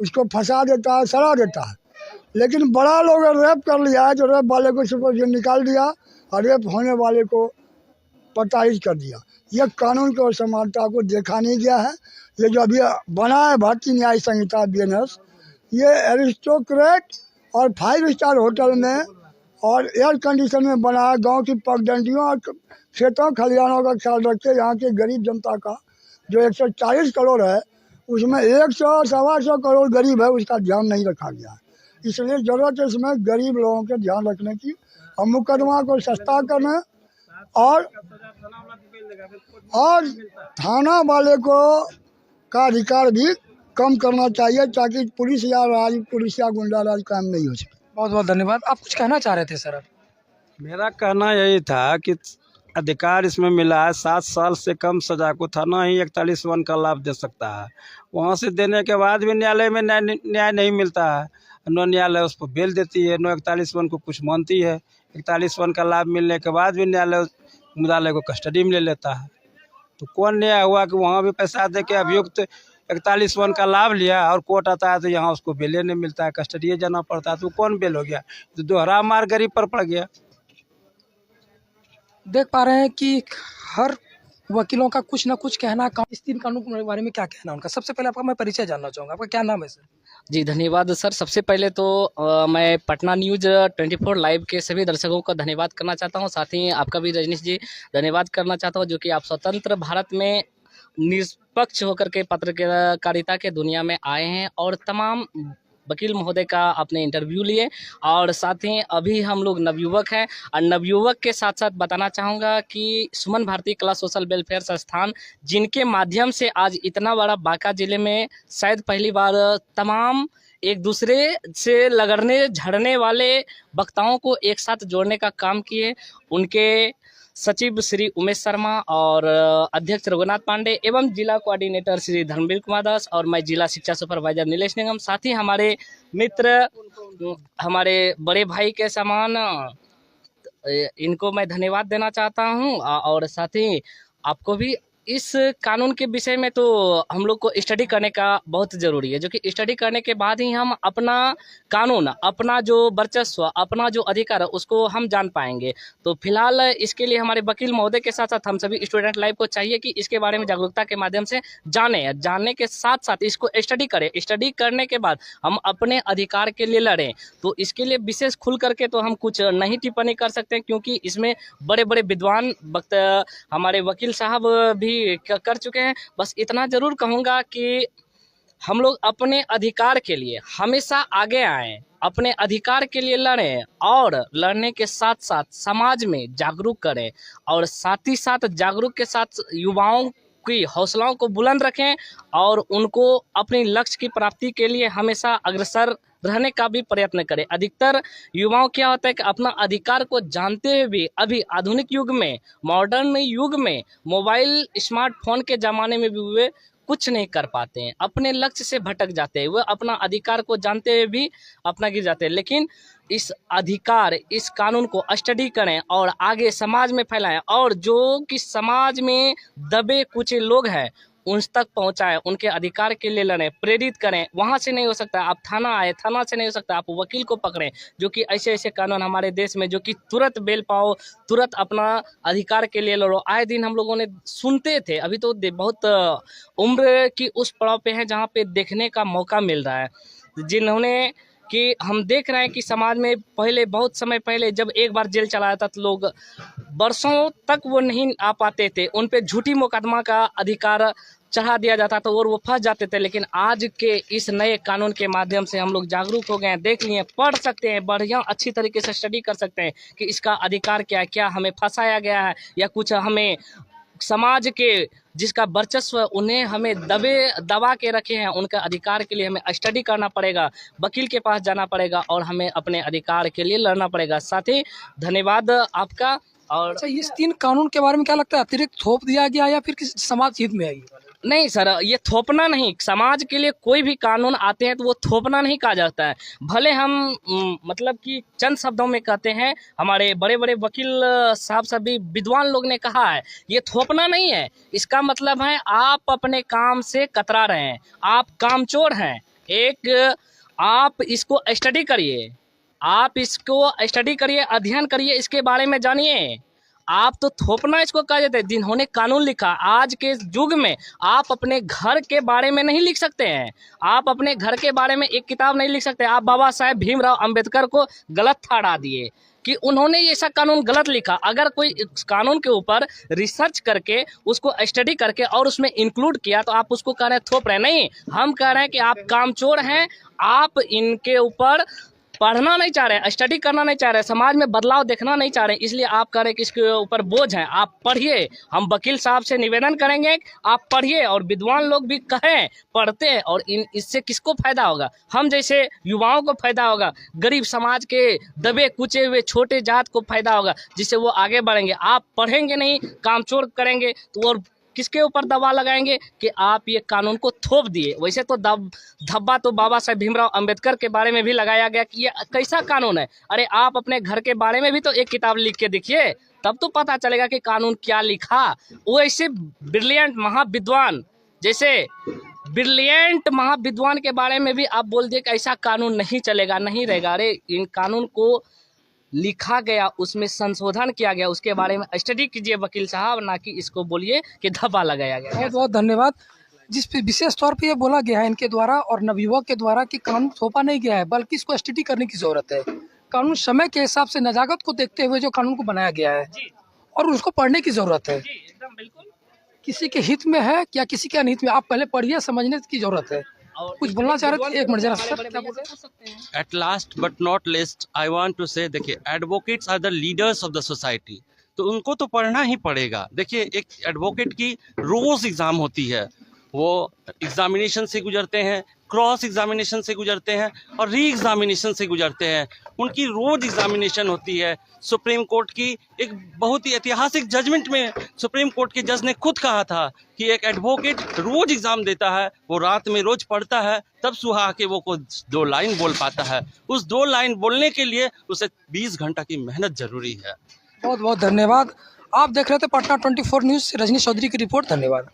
उसको फंसा देता है, सड़ा देता है। लेकिन बड़ा लोग रेप कर लिया है तो रेप वाले को सुपर जेल निकाल दिया और रेप होने वाले को प्रताड़ित कर दिया। ये कानून को समानता को देखा नहीं गया है। ये जो अभी बना है भारतीय न्याय संहिता BNS, ये एरिस्टोक्रेट और 5 स्टार होटल में और एयर कंडीशन में बना है। गांव की पगडंडियों और खेतों खलिहानों का ख्याल रख के यहाँ के गरीब जनता का जो 140 करोड़ है उसमें 100-125 करोड़ गरीब है, उसका ध्यान नहीं रखा गया है। इसलिए ज़रूरत है इसमें गरीब लोगों के ध्यान रखने की और मुकदमा को सस्ता करना और थाना वाले को का अधिकार भी कम करना चाहिए ताकि पुलिस या गुंडा राज काम नहीं हो सके। बहुत बहुत धन्यवाद। आप कुछ कहना चाह रहे थे सर? मेरा कहना यही था कि अधिकार इसमें मिला है 7 साल से कम सजा को थाना ही 41(1) का लाभ दे सकता है। वहाँ से देने के बाद भी न्यायालय में न्याय नहीं मिलता है। न्यायालय उस पर बेल देती है, 41(1) को कुछ मानती है। 41(1) का लाभ मिलने के बाद भी न्यायालय मुद्दालय को कस्टडी में ले लेता है। तो कौन न्याय हुआ कि वहाँ भी पैसा दे के अभियुक्त 41(1) का लाभ लिया और कोर्ट आता है तो यहाँ उसको बेल नहीं मिलता है, कस्टडी जाना पड़ता है। तो कौन बेल हो गया? तो दोहरा मार गरीब पर पड़ गया। देख पा रहे हैं कि हर वकीलों का कुछ ना कुछ कहना। इस 3 कानून के बारे में क्या कहना है उनका? सबसे पहले आपका मैं परिचय जानना चाहूँगा। आपका क्या नाम है सर? जी धन्यवाद सर। सबसे पहले तो मैं पटना न्यूज़ 24 लाइव के सभी दर्शकों का धन्यवाद करना चाहता हूं। साथ ही आपका भी रजनीश जी धन्यवाद करना चाहता हूं, जो कि आप स्वतंत्र भारत में निष्पक्ष होकर के पत्रकारिता के दुनिया में आए हैं और तमाम वकील महोदय का आपने इंटरव्यू लिए। और साथ ही अभी हम लोग नवयुवक हैं और नवयुवक के साथ साथ बताना चाहूँगा कि सुमन भारती कला सोशल वेलफेयर संस्थान, जिनके माध्यम से आज इतना बड़ा बांका जिले में शायद पहली बार तमाम एक दूसरे से लगड़ने झड़ने वाले वक्ताओं को एक साथ जोड़ने का काम किए। उनके सचिव श्री उमेश शर्मा और अध्यक्ष रघुनाथ पांडे एवं जिला कोऑर्डिनेटर श्री धर्मवीर कुमार दास और मैं जिला शिक्षा सुपरवाइजर नीलेश निगम, साथ ही हमारे मित्र, हमारे बड़े भाई के समान, इनको मैं धन्यवाद देना चाहता हूं। और साथ ही आपको भी इस कानून के विषय में तो हम लोग को स्टडी करने का बहुत ज़रूरी है, जो कि स्टडी करने के बाद ही हम अपना कानून, अपना जो वर्चस्व, अपना जो अधिकार है उसको हम जान पाएंगे। तो फिलहाल इसके लिए हमारे वकील महोदय के साथ साथ हम सभी स्टूडेंट लाइफ को चाहिए कि इसके बारे में जागरूकता के माध्यम से जानने के साथ साथ इसको स्टडी करें। स्टडी करने के बाद हम अपने अधिकार के लिए लड़ें। तो इसके लिए विशेष खुल करके तो हम कुछ नहीं टिप्पणी कर सकते, क्योंकि इसमें बड़े बड़े विद्वान वक्त हमारे वकील साहब भी कर चुके हैं। बस इतना जरूर कहूँगा कि हम लोग अपने अधिकार के लिए हमेशा आगे आएं, अपने अधिकार के लिए लड़ें और लड़ने के साथ साथ समाज में जागरूक करें और साथ ही साथ जागरूक के साथ युवाओं की हौसलाओं को बुलंद रखें और उनको अपने लक्ष्य की प्राप्ति के लिए हमेशा अग्रसर रहने का भी प्रयत्न करें। अधिकतर युवाओं क्या होता है कि अपना अधिकार को जानते हुए भी अभी आधुनिक युग में, मॉडर्न युग में, मोबाइल स्मार्टफोन के ज़माने में भी वे कुछ नहीं कर पाते हैं, अपने लक्ष्य से भटक जाते हैं। वह अपना अधिकार को जानते हुए भी अपना गिर जाते हैं। लेकिन इस अधिकार, इस कानून को स्टडी करें और आगे समाज में फैलाएं और जो कि समाज में दबे कुछ लोग हैं उन तक पहुंचाएं, उनके अधिकार के लिए लड़ें, प्रेरित करें। वहां से नहीं हो सकता आप थाना आए, थाना से नहीं हो सकता आप वकील को पकड़ें, जो कि ऐसे ऐसे कानून हमारे देश में जो कि तुरंत बेल पाओ, तुरंत अपना अधिकार के लिए लड़ो। आए दिन हम लोगों ने सुनते थे, अभी तो बहुत उम्र की उस पड़ाव पे है जहाँ पे देखने का मौका मिल रहा है, जिन्होंने कि हम देख रहे हैं कि समाज में पहले, बहुत समय पहले जब एक बार जेल चला जाता तो लोग बरसों तक वो नहीं आ पाते थे, उन पे झूठी मुकदमा का अधिकार चढ़ा दिया जाता था और वो फंस जाते थे। लेकिन आज के इस नए कानून के माध्यम से हम लोग जागरूक हो गए हैं, देख लिए, पढ़ सकते हैं, बढ़िया अच्छी तरीके से स्टडी कर सकते हैं कि इसका अधिकार क्या है, क्या हमें फंसाया गया है या कुछ हमें समाज के जिसका वर्चस्व उन्हें हमें दबा के रखे हैं, उनका अधिकार के लिए हमें स्टडी करना पड़ेगा, वकील के पास जाना पड़ेगा और हमें अपने अधिकार के लिए लड़ना पड़ेगा। साथ ही धन्यवाद आपका। और अच्छा, इस 3 कानून के बारे में क्या लगता है? अतिरिक्त थोप दिया गया या फिर किसी समाज हित में आएगी? नहीं सर, ये थोपना नहीं। समाज के लिए कोई भी कानून आते हैं तो वो थोपना नहीं कहा जाता है। भले हम मतलब कि चंद शब्दों में कहते हैं, हमारे बड़े बड़े वकील साहब सभी विद्वान लोग ने कहा है, ये थोपना नहीं है। इसका मतलब है आप अपने काम से कतरा रहे हैं, आप कामचोर हैं, एक आप इसको स्टडी करिए, आप इसको स्टडी करिए, अध्ययन करिए, इसके बारे में जानिए। आप तो थोपना इसको कह देते हैं। जिन्होंने कानून लिखा, आज के युग में आप अपने घर के बारे में नहीं लिख सकते हैं, आप अपने घर के बारे में एक किताब नहीं लिख सकते। आप बाबा साहेब भीमराव अंबेडकर को गलत ठहरा दिए कि उन्होंने ऐसा कानून गलत लिखा। अगर कोई इस कानून के ऊपर रिसर्च करके उसको स्टडी करके और उसमें इंक्लूड किया तो आप उसको कह रहे हैं थोप रहे हैं। नहीं, हम कह रहे हैं कि आप कामचोर हैं, आप इनके ऊपर पढ़ना नहीं चाह रहे हैं, स्टडी करना नहीं चाह रहे हैं, समाज में बदलाव देखना नहीं चाह रहे हैं, इसलिए आप कह रहे हैं कि इसके ऊपर बोझ है। आप पढ़िए, हम वकील साहब से निवेदन करेंगे आप पढ़िए, और विद्वान लोग भी कहें पढ़ते हैं, और इससे किसको फायदा होगा? हम जैसे युवाओं को फायदा होगा, गरीब समाज के दबे कुचे हुए छोटे जात को फायदा होगा, जिससे वो आगे बढ़ेंगे। आप पढ़ेंगे नहीं, कामचोर करेंगे तो और किसके ऊपर दबाव लगाएंगे कि आप ये कानून को थोप दिए। वैसे तो धब्बा तो बाबा साहेब भीमराव अंबेडकर के बारे में भी लगाया गया कि ये कैसा कानून है। अरे आप अपने घर के बारे में भी तो एक किताब लिख के देखिए, तब तो पता चलेगा कि कानून क्या लिखा। वो ऐसे ब्रिलियंट महाविद्वान, जैसे ब्रिलियंट महाविद्वान के बारे में भी आप बोल दिए कि ऐसा कानून नहीं चलेगा, नहीं रहेगा। अरे इन कानून को लिखा गया, उसमें संशोधन किया गया, उसके बारे में स्टडी कीजिए वकील साहब, ना कि इसको बोलिए कि धब्बा लगाया गया। बहुत बहुत धन्यवाद। जिस पे विशेष तौर पे ये बोला गया है इनके द्वारा और नवयुवक के द्वारा कि कानून थोपा नहीं गया है, बल्कि इसको स्टडी करने की ज़रूरत है। कानून समय के हिसाब से नजाकत को देखते हुए जो कानून को बनाया गया है और उसको पढ़ने की ज़रूरत है। एकदम बिल्कुल, किसी के हित में है या किसी के अनहित में, आप पहले पढ़िए, समझने की ज़रूरत है। कुछ बोलना चाह रहे थे, एक मिनट जरा सर, क्या बोल रहे हैं? At last but not least, I want to say, देखिए advocates are the leaders of the society, तो उनको तो पढ़ना ही पड़ेगा। देखिए एक एडवोकेट की रोज एग्ज़ाम होती है, वो एग्जामिनेशन से गुजरते हैं, क्रॉस एग्जामिनेशन से गुजरते हैं और री एग्जामिनेशन से गुजरते हैं। उनकी रोज एग्जामिनेशन होती है। सुप्रीम कोर्ट की एक बहुत ही ऐतिहासिक जजमेंट में सुप्रीम कोर्ट के जज ने खुद कहा था कि एक एडवोकेट रोज एग्जाम देता है, वो रात में रोज पढ़ता है, तब सुबह आके वो कुछ 2 लाइन बोल पाता है। उस 2 लाइन बोलने के लिए उसे 20 घंटा की मेहनत जरूरी है। बहुत बहुत धन्यवाद। आप देख रहे थे पटना 24 न्यूज़ से रजनीश चौधरी की रिपोर्ट। धन्यवाद।